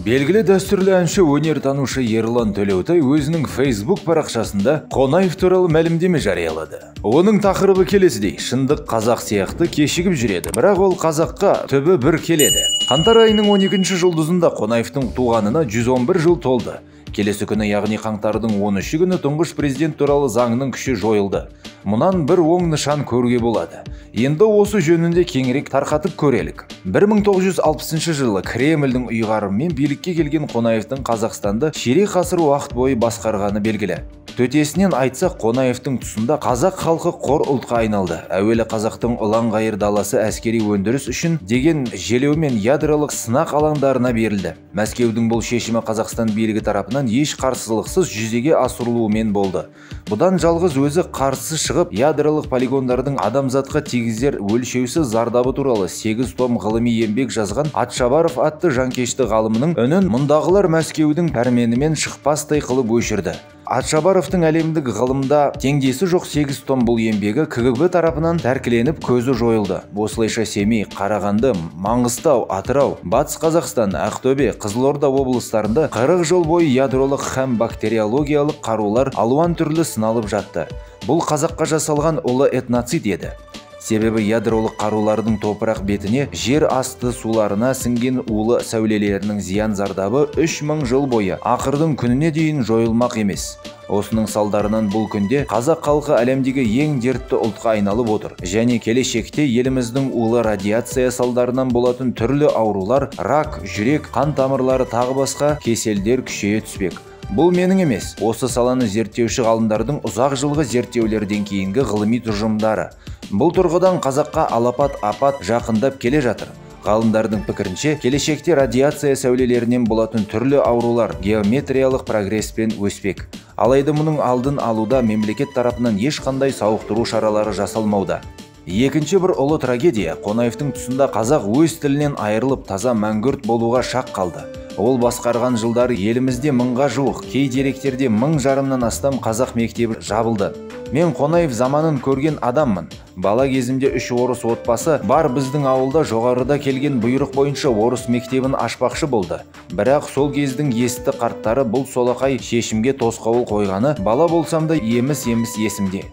Белгілі дәстүрлі әнші өнертанушы Ерлан Төлеутай өзінің Facebook парақшасында Қонаев туралы мәлімдеме жариялады. Оның тақырыбы келесідей: шындық қазақ сияқты кешігіп жүреді, бірақ ол қазаққа түбі бір келеді. Қаңтар айының 12-ші жұлдызында Қонаевтың туғанына 111 жыл толды. Келесі күні, яғни қаңтардың 13-ші күні тұңғыш президент туралы заңның күші жойылды. Мұнан бір оң нышан көруге болады. Енді осы жөнінде кеңірек тарқатып көрелік. 1960 жылы Кремльдің ұйғарымымен билікке келген Қонаевтың Қазақстанды ширек ғасыр уақыт бойы басқарғаны белгілі. Төтесінен айтсақ, Қонаевтың тұсында қазақ халқы қор ұлтқа айналды. Әуелі қазақтың ұлан-ғайыр даласы әскери өндіріс үшін деген желеумен ядролық сынақ алаңдарына берілді. Мәскеудің бұл шешімі Қазақстан билігі тарапынан еш қарсылықсыз жүзеге асырылуымен болды. Бұдан жалғыз өзі қарсы шығып, ядролық полигондардың адамзатқа тигізер өлшеусіз зардабы туралы 8 том ғылыми еңбек жазған Атшабаров атты жанкешті ғалымның үнін мұндағылар Мәскеудің пәрменімен шықпастай қылып өшірді. Атшабаровтың әлемдік ғылымда теңдесі жоқ 8 том бұл еңбегі КГБ тарапынан тәркіленіп көзі жойылды. Осылайша Семей, Қарағанды, Маңғыстау, Атырау, Батыс Қазақстан, Ақтөбе, Қызылорда облыстарында 40 жыл бойы ядролық һәм бактериологиялық қарулар алуан түрлі сыналып жатты. Бұл қазаққа жасалған ұлы этноцид еді. Себебі ядролық қарулардың топырақ бетіне, жер асты суларына сіңген улы сәулелерінің зиян зардабы 3000 жыл бойы ақырдың күніне дейін жойылмақ емес. Осының салдарынан бұл күнде қазақ халқы әлемдегі ең дертті ұлтқа айналып отыр. Және келешекте еліміздің улы радиация салдарынан болатын түрлі аурулар, рак, жүрек, қан тамырлары тағы басқа кеселдер күшейе түспек. Бұл менің емес, осы саланы зерттеуші ғалымдардың ұзақ жылғы зерттеулерден кейінгі ғылыми тұжырымдары. Бұл тұрғыдан қазаққа алапат апат жақындап келе жатыр. Ғалымдардың пікірінше, келешекте радиация сәулелерінен болатын түрлі аурулар геометриялық прогресспен өспек. Алайда мұның алдын алуда мемлекет тарапынан ешқандай сауықтыру шаралары жасалмауда. Екінші бір ұлы трагедия: Қонаевтың тұсында қазақ өз тілінен айырылып таза мәңгүрт болуға шақ қалды. Ол басқарған жылдары елімізде 1000-ға жуық, кей деректерде 1000-жарымнан астам қазақ мектебі жабылды. Мен Қонаев заманын көрген адаммын. Бала кезімде 3 орыс отбасы бар біздің ауылда, жоғарыда келген бұйрық бойынша орыс мектебін ашпақшы болды. Бірақ сол кездің есті қарттары бұл солақай шешімге тосқауыл қойғаны бала болсам да еміс-еміс есімде.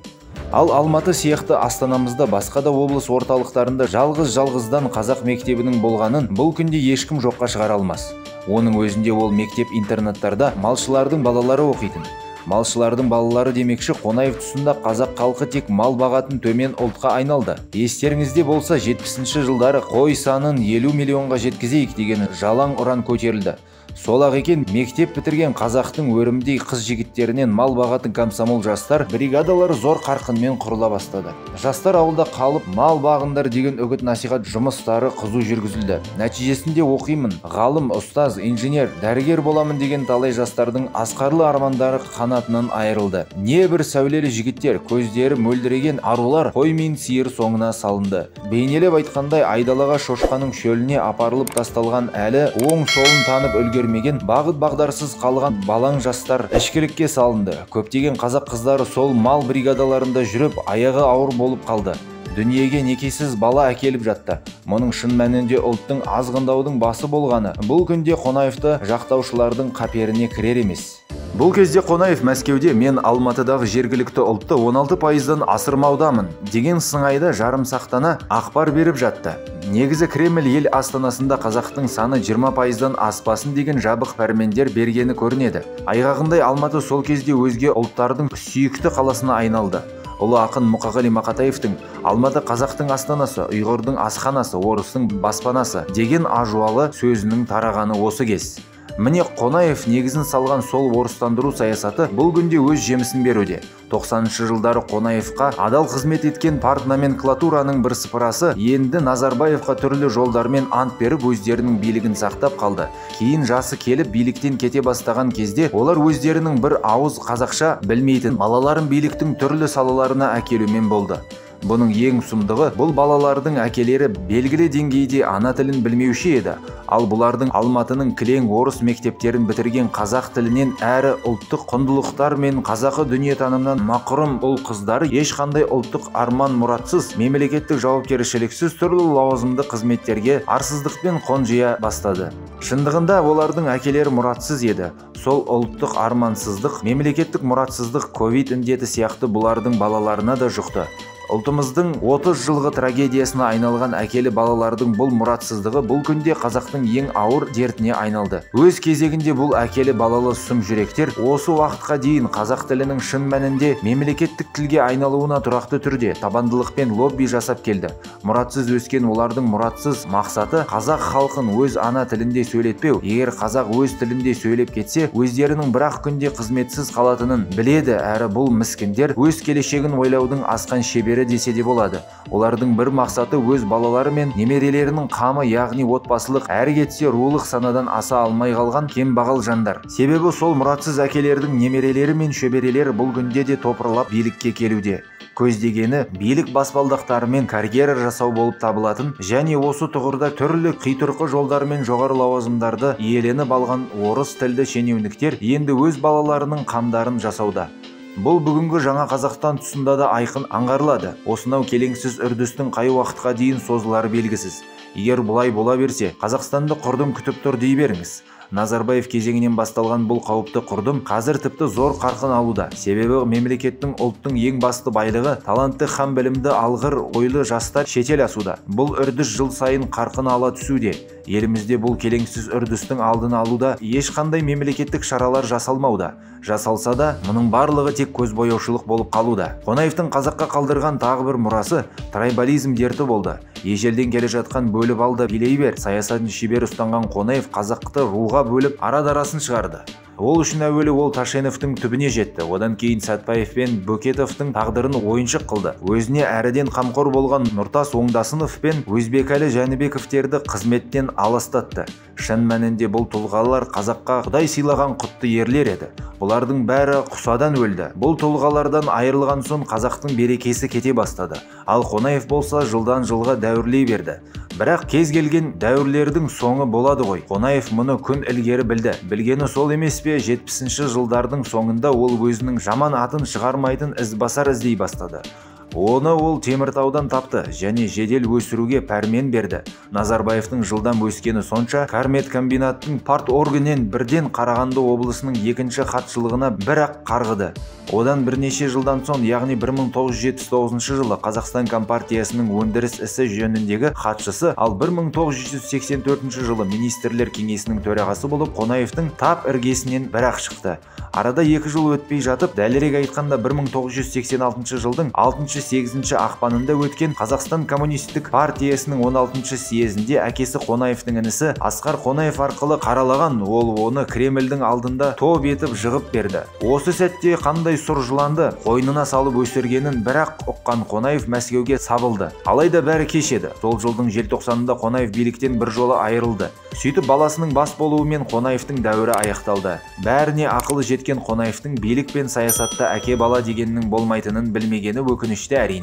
Ал Алматы сияқты астанамызда басқа да облыс орталықтарында жалғыздан қазақ мектебінің болғанын бұл күнде ешкім жоққа шығара алмас. Оның өзінде ол мектеп-интернаттарда малшылардың балалары оқитын. Малшылардың балалары демекші, Қонаев тұсында қазақ халқы тек мал бағатын төмен ұлтқа айналды. Естеріңізде болса, 70-ші жылдары қой санын 50 миллионға жеткізейік деген жалаң ұран көтерілді. Сол-ақ екен, мектеп бітірген қазақтың өрімдей қыз жігіттерінен мал бағатын комсомол жастар бригадалары зор қарқынмен құрыла бастады. Жастар ауылда қалып мал бағындар деген үгіт насихат жұмыстары қызу жүргізілді. Нәтижесінде оқимын, ғалым, ұстаз, инженер, дәрігер боламын деген талай жастардың асқарлы армандары қанатынан айырылды. Не бір сәулелі жігіттер, көздері мөлдіреген арулар қой мен сиыр соңына салынды. Бейнелеп айтқандай, айдалаға шошқаның шөліне апарылып тасталған, әлі оң солын танып үлгермеген, бағыт-бағдарсыз қалған балаң жастар ішкілікке салынды. Көптеген қазақ қыздары сол мал бригадаларында жүріп, аяғы ауыр болып қалды. Дүниеге некесіз бала әкеліп жатты. Мұның шын мәнінде ұлттың азғындаудың басы болғаны бұл күнде Қонаевты жақтаушылардың қаперіне кірер емес. Бұл кезде Қонаев Мәскеуде мен Алматыдағы жергілікті ұлтты 16%-дан асырмаудамын деген сыңайда жарымсақтана ақпар беріп жатты. Негізі Кремль ел астанасында қазақтың саны 20%-дан аспасын деген жабық пәрмендер бергені көрінеді. Айғағындай Алматы сол кезде өзге ұлттардың сүйікті қаласына айналды. Ұлы ақын Мұқағали Мақатаевтың «Алматы қазақтың астанасы, ұйғырдың асханасы, орыстың баспанасы» деген ажуалы сөзінің тарағаны осы кез. Міне Қонаев негізін салған сол орыстандыру саясаты бұл күнде өз жемісін беруде. 90-шы жылдары Қонаевқа адал қызмет еткен партноменклатураның бір сыпырасы енді Назарбаевқа түрлі жолдармен ант беріп өздерінің билігін сақтап қалды. Кейін жасы келіп биліктен кете бастаған кезде олар өздерінің бір ауыз қазақша білмейтін балаларын биліктің түрлі салаларына әкелумен болды. Бұның ең сұмдығы, бұл балалардың әкелері белгілі деңгейде ана тілін білмеуші еді. Ал бұлардың Алматының кілең орыс мектептерін бітірген қазақ тілінен әрі ұлттық құндылықтар мен қазақы дүниетанымнан мақұрым ұл қыздары ешқандай ұлттық арман мұратсыз, мемлекеттік жауапкершіліксіз түрлі лауазымды қызметтерге арсыздықпен қонжия бастады. Шындығында олардың әкелері мұратсыз еді. Сол ұлттық армансыздық, мемлекеттік мұратсыздық ковид індеті сияқты бұлардың балаларына да жұқты. Ұлтымыздың 30 жылғы трагедиясына айналған әкелі балалардың бұл мұратсыздығы бұл күнде қазақтың ең ауыр дертіне айналды. Өз кезегінде бұл әкелі балалы сұм жүректер осы уақытқа дейін қазақ тілінің шын мәнінде мемлекеттік тілге айналуына тұрақты түрде табандылықпен лобби жасап келді. Мұратсыз өскен олардың мұратсыз мақсаты қазақ халқын өз ана тілінде сөйлетпеу. Егер қазақ өз тілінде сөйлеп кетсе, өздерінің бір-ақ күнде қызметсіз қалатынын біледі, әрі бұл міскіндер өз келешегін ойлаудың асқан шебері десе де болады. Олардың бір мақсаты өз балалары мен немерелерінің қамы, яғни отбасылық, әрі кетсе рулық санадан аса алмай қалған кембағал жандар. Себебі сол мұратсыз әкелердің немерелері мен шөберелері бұл күнде де топырлап билікке келуде. Көздегені билік баспалдақтарымен карьера жасау болып табылатын және осы тұғырда түрлі қитұрқы жолдармен жоғары лауазымдарды иеленіп алған орыс тілді шенеуніктер енді өз балаларының қамдарын жасауда. Бұл бүгінгі жаңа Қазақстан тұсында да айқын аңғарылады. Осынау келеңсіз үрдістің қай уақытқа дейін созылары белгісіз. Егер бұлай бола берсе, Қазақстанды құрдым күтіп тұр дей беріңіз. Назарбаев кезеңінен басталған бұл қауіпті құрдым қазір тіпті зор қарқын алуда. Себебі мемлекеттің, ұлттың ең басты байлығы талантты һәм білімді алғыр ойлы жастар шетел асуда. Бұл үрдіс жыл сайын қарқын ала түсуде. Елімізде бұл келеңсіз үрдістің алдын алуда ешқандай мемлекеттік шаралар жасалмауда. Жасалса да, мұның барлығы тек көзбояушылық болып қалуда. Қонаевтың қазаққа қалдырған тағы бір мұрасы трайбализм дерті болды. Ежелден келе жатқан бөліп алды билей бер саясатын шебер ұстанған Қонаев қазақты руға бөліп арада-арасын шығарды. Ол үшін әуелі ол Ташеновтың түбіне жетті. Одан кейін Сәтпаев пен Бөкетовтың тағдырын ойыншық қылды. Өзіне әріден қамқор болған Нұртас Оңдасынов пен Өзбекәлі Жәнібековтерді қызметтен аластатты. Шын мәнінде бұл тұлғалар қазаққа Құдай сыйлаған құтты ерлер еді. Бұлардың бәрі құсадан өлді. Бұл тұлғалардан айырылған соң қазақтың берекесі кете бастады. Ал Қонаев болса жылдан жылға дәуірлей берді. Бірақ кез келген дәуірлердің соңы болады ғой. Қонаев мұны күн ілгері білді. Білгені сол емес пе, 70-ші жылдардың соңында ол өзінің жаман атын шығармайтын ізбасар іздей бастады. Оны ол Теміртаудан тапты және жедел өсіруге пәрмен берді. Назарбаевтың жылдам өскені сонша, Кармет комбинаттың парт органнен бірден Қарағанды облысының екінші хатшылығына бір-ақ қарғыды. Одан бірнеше жылдан соң, яғни 1979 жылы Қазақстан Компартиясының өндіріс ісі жөніндегі хатшысы, ал 1984 жылы Министрлер кеңесінің төрағасы болып Қонаевтың тап іргесінен бір-ақ шықты. Арада 2 жыл өтпей жатып, дәлірек айтқанда 1986 жылдың 6-8 ақпанында өткен Қазақстан Коммунистік партиясының 16 съезінде әкесі Қонаевтың інісі Асқар Қонаев арқылы қаралаған, ол оны Кремльдің алдында топ етіп жығып берді. Осы сәтте қандай сұр жыланды қойнына салып өсіргенін бір-ақ ұққан Қонаев Мәскеуге сабылды. Алайда бәрі кеш еді. Сол жылдың желтоқсанында Қонаев биліктен бір жолы айырылды. Сөйтіп баласының бас болуымен Қонаевтың дәуірі аяқталды. Бәріне ақылы жеткен Қонаевтың билік пен саясатта әке бала дегеннің болмайтынын білмегені өкінішті әрине.